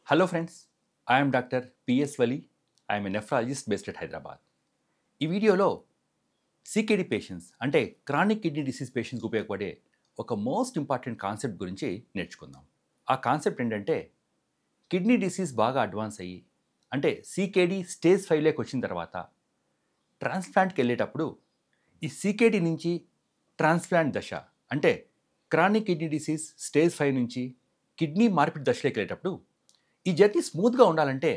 Hello friends, I am Dr. P.S. Wali. I am a nephrologist based at Hyderabad. ఈ వీడియోలో CKD patients అంటే chronic kidney disease పేషెంట్స్కి ఉపయోగపడే ఒక most important concept గురించి నేర్చుకుందాం. ఆ కాన్సెప్ట్ ఏంటంటే కిడ్నీ డిసీజ్ బాగా అడ్వాన్స్ అయ్యి అంటే సికేడి స్టేజ్ 5లోకి వచ్చిన తర్వాత ట్రాన్స్ప్లాంట్కి వెళ్ళేటప్పుడు ఈ సికేడి నుంచి ట్రాన్స్ప్లాంట్ దశ అంటే క్రానిక్ కిడ్నీ డిసీజ్ స్టేజ్ 5 నుంచి కిడ్నీ మార్పిడి దశలోకి వెళ్ళేటప్పుడు ఈ జర్నీ స్మూత్గా ఉండాలంటే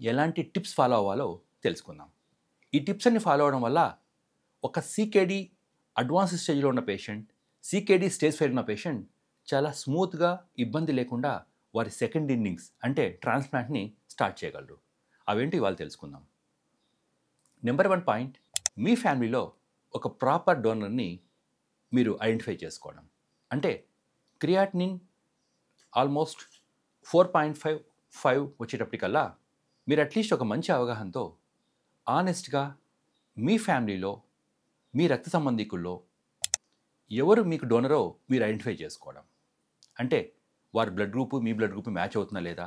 ఎలాంటి టిప్స్ ఫాలో అవ్వాలో తెలుసుకుందాం. ఈ టిప్స్ అన్ని ఫాలో అవడం వల్ల ఒక సికేడి అడ్వాన్స్ స్టేజ్లో ఉన్న పేషెంట్, సికేడి స్టేజ్ 5 ఉన్న పేషెంట్ చాలా స్మూత్గా ఇబ్బంది లేకుండా వారి సెకండ్ ఇన్నింగ్స్ అంటే ట్రాన్స్ప్లాంట్ని స్టార్ట్ చేయగలరు. అవేంటి ఇవాళ తెలుసుకుందాం. నెంబర్ 1 పాయింట్, మీ ఫ్యామిలీలో ఒక ప్రాపర్ డోనర్ని మీరు ఐడెంటిఫై చేసుకోవడం. అంటే క్రియాటినిన్ ఆల్మోస్ట్ 4.55 వచ్చేటప్పటికల్లా మీరు అట్లీస్ట్ ఒక మంచి అవగాహనతో ఆనెస్ట్గా మీ ఫ్యామిలీలో మీ రక్త సంబంధికుల్లో ఎవరు మీకు డోనరో మీరు ఐడెంటిఫై చేసుకోవడం. అంటే వారి బ్లడ్ గ్రూపు మీ బ్లడ్ గ్రూప్ మ్యాచ్ అవుతుందా లేదా,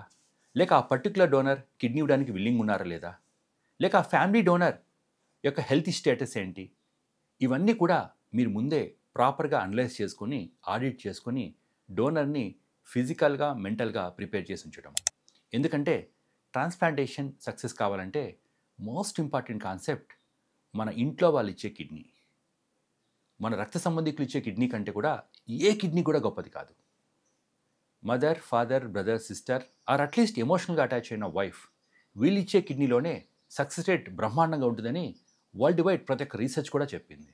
లేక ఆ పర్టికులర్ డోనర్ కిడ్నీ ఇవ్వడానికి విల్లింగ్ ఉన్నారా లేదా, లేక ఆ ఫ్యామిలీ డోనర్ యొక్క హెల్త్ స్టేటస్ ఏంటి, ఇవన్నీ కూడా మీరు ముందే ప్రాపర్గా అనలైజ్ చేసుకొని ఆడిట్ చేసుకొని డోనర్ని ఫిజికల్గా మెంటల్గా ప్రిపేర్ చేసి ఉంచడం. ఎందుకంటే ట్రాన్స్ప్లాంటేషన్ సక్సెస్ కావాలంటే మోస్ట్ ఇంపార్టెంట్ కాన్సెప్ట్ మన ఇంట్లో వాళ్ళు ఇచ్చే కిడ్నీ, మన రక్త సంబంధికులు ఇచ్చే కిడ్నీ కంటే కూడా ఏ కిడ్నీ కూడా గొప్పది కాదు. Mother, father, brother, sister or at least ఎమోషనల్గా అటాచ్ అయిన వైఫ్, వీళ్ళు ఇచ్చే కిడ్నీలోనే సక్సెస్ రేట్ బ్రహ్మాండంగా ఉంటుందని వరల్డ్ వైడ్ ప్రతి ఒక్క రీసెర్చ్ కూడా చెప్పింది.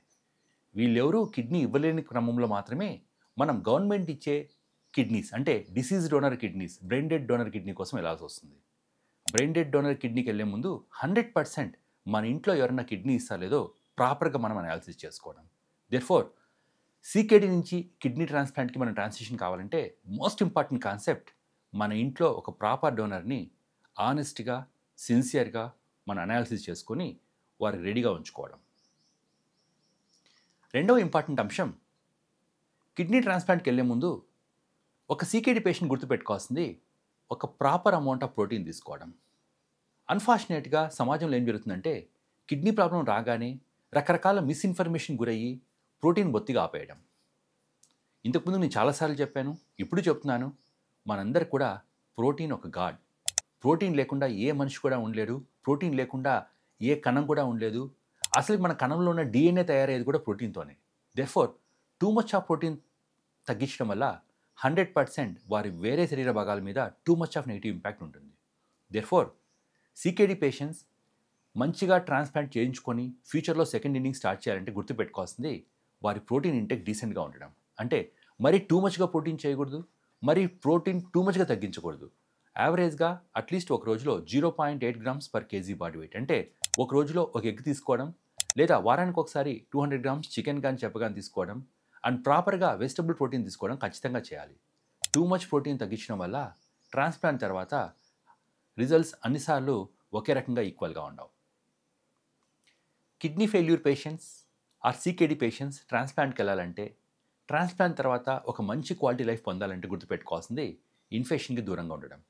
వీళ్ళెవరూ కిడ్నీ ఇవ్వలేని క్రమంలో మాత్రమే మనం గవర్నమెంట్ ఇచ్చే కిడ్నీస్ అంటే disease donor kidneys, brain dead donor kidney కోసం వెళ్ళాల్సి వస్తుంది. బ్రెయిన్ డెడ్ డోనర్ కిడ్నీకి వెళ్ళే ముందు 100% మన ఇంట్లో ఎవరైనా కిడ్నీ ఇస్తారో లేదో ప్రాపర్గా మనం అనాలిసిస్ చేసుకోవడం. దేర్ఫోర్ సికేడి నుంచి కిడ్నీ ట్రాన్స్ప్లాంట్కి మనం ట్రాన్సిషన్ కావాలంటే మోస్ట్ ఇంపార్టెంట్ కాన్సెప్ట్ మన ఇంట్లో ఒక ప్రాపర్ డోనర్ని ఆనెస్ట్గా, సిన్సియర్గా మన అనాలిసిస్ చేసుకొని వారికి రెడీగా ఉంచుకోవడం. రెండవ ఇంపార్టెంట్ అంశం, కిడ్నీ ట్రాన్స్ప్లాంట్కి వెళ్ళే ముందు ఒక సికేడి పేషెంట్ గుర్తుపెట్టుకోవాల్సింది ఒక ప్రాపర్ అమౌంట్ ఆఫ్ ప్రోటీన్ తీసుకోవడం. అన్ఫార్చునేట్గా సమాజంలో ఏం జరుగుతుందంటే కిడ్నీ ప్రాబ్లం రాగానే రకరకాల మిస్ఇన్ఫర్మేషన్ గురయ్యి ప్రోటీన్ బొత్తిగా ఆపేయడం. ఇంతకుముందు నేను చాలాసార్లు చెప్పాను, ఇప్పుడు చెప్తున్నాను, మనందరు కూడా ప్రోటీన్ ఒక గాడ్. ప్రోటీన్ లేకుండా ఏ మనిషి కూడా ఉండలేడు, ప్రోటీన్ లేకుండా ఏ కణం కూడా ఉండలేదు. అసలు మన కణంలో ఉన్న DNA తయారయ్యేది కూడా ప్రోటీన్తోనే. Therefore too much of protein తగ్గించడం వల్ల 100% వారి వేరే శరీర భాగాల మీద too much of negative impact ఉంటుంది. దేర్ఫోర్ సికేడి పేషెంట్స్ మంచిగా ట్రాన్స్ప్లాంట్ చేయించుకొని ఫ్యూచర్లో సెకండ్ ఇన్నింగ్ స్టార్ట్ చేయాలంటే గుర్తుపెట్టుకోవాల్సింది వారి ప్రోటీన్ ఇంటెక్ డీసెంట్గా ఉండడం. అంటే మరీ టూ మచ్గా ప్రోటీన్ చేయకూడదు, మరి ప్రోటీన్ టూ మచ్గా తగ్గించకూడదు. యావరేజ్గా అట్లీస్ట్ ఒక రోజులో 0.8 grams per kg body weight, అంటే ఒక రోజులో ఒక ఎగ్ తీసుకోవడం, లేదా వారానికి ఒకసారి 200 grams చికెన్ కానీ చెప్పగాని తీసుకోవడం, అండ్ ప్రాపర్గా వెజిటబుల్ ప్రోటీన్ తీసుకోవడం ఖచ్చితంగా చేయాలి. టూ మచ్ ప్రోటీన్ తగ్గించడం వల్ల ట్రాన్స్ప్లాంట్ తర్వాత రిజల్ట్స్ అన్నిసార్లు ఒకే రకంగా ఈక్వల్గా ఉండవు. Kidney failure patients or CKD patients ట్రాన్స్ప్లాంట్కి వెళ్ళాలంటే, ట్రాన్స్ప్లాంట్ తర్వాత ఒక మంచి క్వాలిటీ లైఫ్ పొందాలంటే గుర్తుపెట్టుకోవాల్సింది ఇన్ఫెక్షన్కి దూరంగా ఉండడం.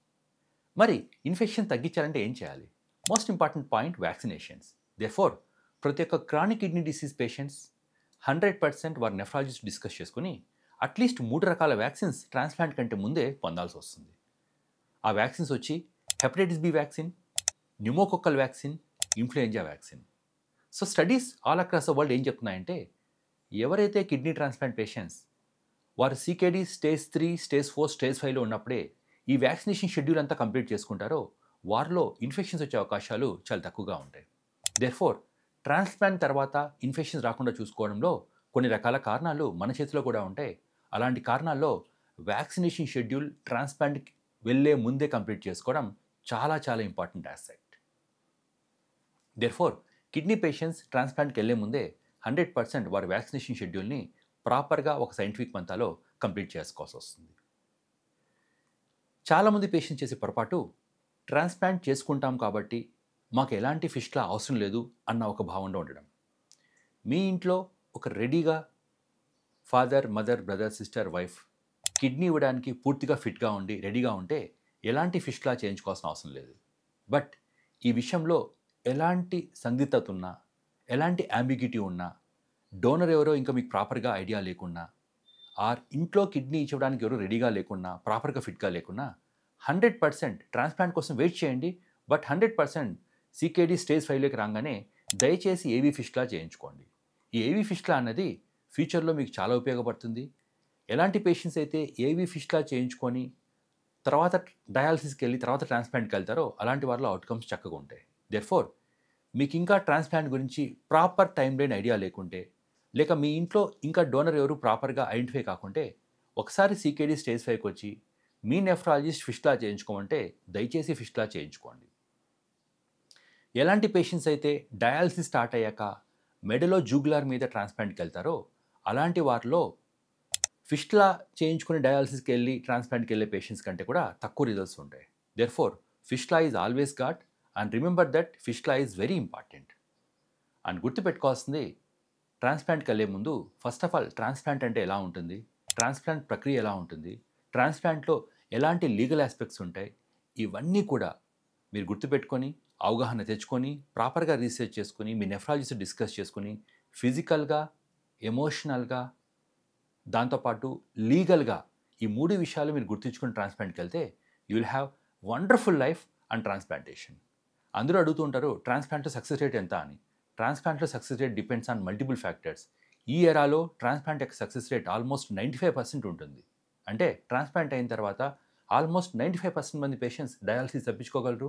మరి ఇన్ఫెక్షన్ తగ్గించాలంటే ఏం చేయాలి? Most important point, vaccinations. Therefore ప్రతి ఒక్క క్రానిక్ కిడ్నీ డిసీజ్ పేషెంట్స్ 100% వారి నెఫ్రాలజిస్ట్ డిస్కస్ చేసుకుని అట్లీస్ట్ 3 రకాల వ్యాక్సిన్స్ ట్రాన్స్ప్లాంట్ కంటే ముందే పొందాల్సి వస్తుంది. ఆ వ్యాక్సిన్స్ వచ్చి hepatitis B vaccine, pneumococcal vaccine, influenza vaccine. So studies all across the world ఏం చెప్తున్నాయంటే ఎవరైతే కిడ్నీ ట్రాన్స్ప్లాంట్ పేషెంట్స్ వారు సికేడి స్టేజ్ 3, స్టేజ్ 4, స్టేజ్ 5లో ఉన్నప్పుడే ఈ వ్యాక్సినేషన్ షెడ్యూల్ అంతా కంప్లీట్ చేసుకుంటారో వారిలో ఇన్ఫెక్షన్స్ వచ్చే అవకాశాలు చాలా తక్కువగా ఉంటాయి. దేర్ఫోర్ ట్రాన్స్ప్లాంట్ తర్వాత ఇన్ఫెక్షన్స్ రాకుండా చూసుకోవడంలో కొన్ని రకాల కారణాలు మన చేతిలో కూడా ఉంటాయి. అలాంటి కారణాల్లో వ్యాక్సినేషన్ షెడ్యూల్ ట్రాన్స్ప్లాంట్కి వెళ్ళే ముందే కంప్లీట్ చేసుకోవడం చాలా చాలా important aspect. Therefore kidney patients ట్రాన్స్ప్లాంట్కి వెళ్ళే ముందే 100% వారి వ్యాక్సినేషన్ షెడ్యూల్ని ప్రాపర్గా ఒక సైంటిఫిక్ మంతాలో కంప్లీట్ చేసుకోవాల్సి వస్తుంది. చాలామంది పేషెంట్స్ చేసే పొరపాటు, ట్రాన్స్ప్లాంట్ చేసుకుంటాం కాబట్టి మాకు ఎలాంటి ఫిష్లా అవసరం లేదు అన్న ఒక భావనలో ఉండడం. మీ ఇంట్లో ఒక రెడీగా father, mother, brother, sister, wife kidney ఇవ్వడానికి పూర్తిగా ఫిట్గా ఉండి రెడీగా ఉంటే ఎలాంటి ఫిస్టులా చేయించుకోవాల్సిన అవసరం లేదు. బట్ ఈ విషయంలో ఎలాంటి సందిగ్ధత ఉన్నా, ఎలాంటి అంబిగ్యూటీ ఉన్నా, డోనర్ ఎవరో ఇంకా మీకు ప్రాపర్‌గా ఐడియా లేకున్నా, ఆర్ ఇంట్లో కిడ్నీ ఇవ్వడానికి ఎవరు రెడీగా లేకున్నా, ప్రాపర్‌గా ఫిట్‌గా లేకున్నా 100% ట్రాన్స్‌ప్లాంట్ కోసం వెయిట్ చేయండి. బట్ 100% సీకేడీ స్టేజ్ 5లోకి రాగానే దయచేసి ఏవీ ఫిస్టులా చేయించుకోండి. ఈ ఏవీ ఫిస్టులా అన్నది ఫ్యూచర్‌లో మీకు చాలా ఉపయోగపడుతుంది. ఎలాంటి పేషెంట్స్ అయితే ఏవీ ఫిస్టులా చేయించుకొని తర్వాత డయాలసిస్‌కి వెళ్ళి తర్వాత ట్రాన్స్‌ప్లాంట్‌కి వెళ్తారో అలాంటి వారిలో అవుట్‌కమ్స్ చక్కగా ఉంటాయి. దేర్‌ఫోర్ మీకు ఇంకా ట్రాన్స్‌ప్లాంట్ గురించి ప్రాపర్ టైమ్ లైన్ ఐడియా లేకుంటే, లేక మీ ఇంట్లో ఇంకా డోనర్ ఎవరు ప్రాపర్‌గా ఐడెంటిఫై కాకుంటే, ఒకసారి సీకేడీ స్టేజ్ 5కి వచ్చి మీ నెఫ్రాలజిస్ట్ ఫిస్టులా చేయించుకోమంటే దయచేసి ఫిస్టులా చేయించుకోండి. ఎలాంటి పేషెంట్స్ అయితే డయాలసిస్ స్టార్ట్ అయ్యాక మెడలో జూగులార్ మీద ట్రాన్స్‌ప్లాంట్‌కి వెళ్తారో అలాంటి వారిలో ఫిస్టులా చేయించుకుని డయాలసిస్‌కి వెళ్ళి ట్రాన్స్‌ప్లాంట్‌కి వెళ్ళే పేషెంట్స్ కంటే కూడా తక్కువ రిజల్ట్స్ ఉంటాయి. Therefore fistula is always got and remember that fistula is very important. And గుర్తుపెట్టుకోవాల్సింది ట్రాన్స్‌ప్లాంట్‌కి వెళ్ళే ముందు ఫస్ట్ ఆఫ్ ఆల్ ట్రాన్స్‌ప్లాంట్ అంటే ఎలా ఉంటుంది? ట్రాన్స్‌ప్లాంట్ ప్రక్రియ ఎలా ఉంటుంది? ట్రాన్స్‌ప్లాంట్‌లో ఎలాంటి లీగల్ ఆస్పెక్ట్స్ ఉంటాయి? ఇవన్నీ కూడా మీరు గుర్తుపెట్టుకొని, అవగాహన తెచ్చుకొని, ప్రాపర్‌గా రీసెర్చ్ చేసుకొని, మీ నెఫ్రాలజిస్ట్ డిస్కస్ చేసుకొని, ఫిజికల్‌గా, ఎమోషనల్‌గా, దాంతోపాటు లీగల్‌గా ఈ 3 విషయాలు మీరు గుర్తుంచుకొని ట్రాన్స్‌ప్లాంట్‌కి వెళ్తే you will have wonderful life and transplantation. అందరూ అడుగుతూ ఉంటారు ట్రాన్స్‌ప్లాంట్‌లో సక్సెస్ రేట్ ఎంత అని. ట్రాన్స్‌ప్లాంట్‌లో success rate depends on multiple factors. ఈ ఎరాలో ట్రాన్స్‌ప్లాంట్ యొక్క సక్సెస్ రేట్ ఆల్మోస్ట్ 95% ఉంటుంది. అంటే ట్రాన్స్‌ప్లాంట్ అయిన తర్వాత ఆల్మోస్ట్ 95% మంది పేషెంట్స్ డయాలసిస్ తప్పించుకోగలరు.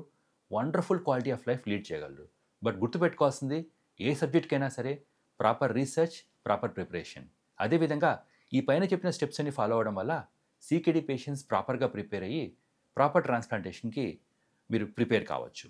Wonderful quality of life lead చేయగలరు. బట్ గుర్తుపెట్టుకోవాల్సింది ఏ సబ్జెక్ట్‌కైనా సరే ప్రాపర్ రీసెర్చ్, ప్రాపర్ ప్రిపరేషన్. అదేవిధంగా ఈ పైన చెప్పిన స్టెప్స్ అన్ని ఫాలో అవ్వడం వల్ల సీకేడీ పేషెంట్స్ ప్రాపర్‌గా ప్రిపేర్ అయ్యి ప్రాపర్ ట్రాన్స్‌ప్లాంటేషన్‌కి మీరు ప్రిపేర్ కావచ్చు.